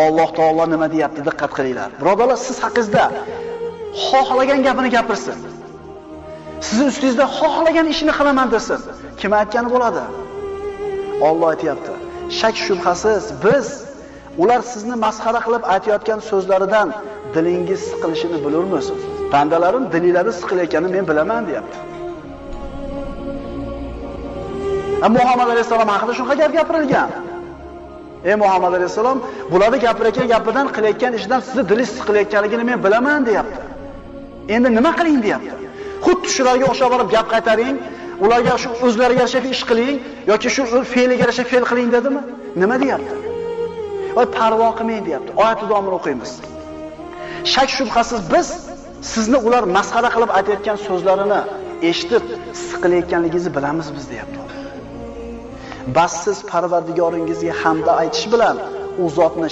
Alloh taolo nima deyapti? Diqqat qilinglar. Birodarlar, siz haqingizda xohlagan gapini gapirsin. Sizning ustingizda xohlagan ishini qilaman desin. Kim aytgani bo'ladi? Alloh aytayapti. Shak shubhasiz biz ular sizni masxara qilib aytayotgan so'zlaridan dilingiz siqilishini bilurmiz. Bandalarim dillari siqilayotganini men bilaman, deyapti. Muhammad alayhisalom haqida shunaqa gap gapirilgan. Ey Muhammad alayhisalom, bularni gapirayotgan gapidan qilayotgan ishidan sizni dilingiz siqilayotganligini men bilaman, deyapti. Endi nima qiling, deyapti. Xuddi shularga o'xshab borib gap qaytaring, ularga shu o'zlariga yarasha ish qiling yoki shu fe'liga yarasha fe'l qiling dedimi? Nima deyapti? Voy parvo qilmang, deyapti. Oyat davomini o'qiymiz. Shak shubhasiz biz sizni ular masxara qilib aytayotgan so'zlarini eshitib siqilayotganligingizni bilamiz biz, deyapti. Bas siz Parvardigoringizga hamda aytish bilan u zotni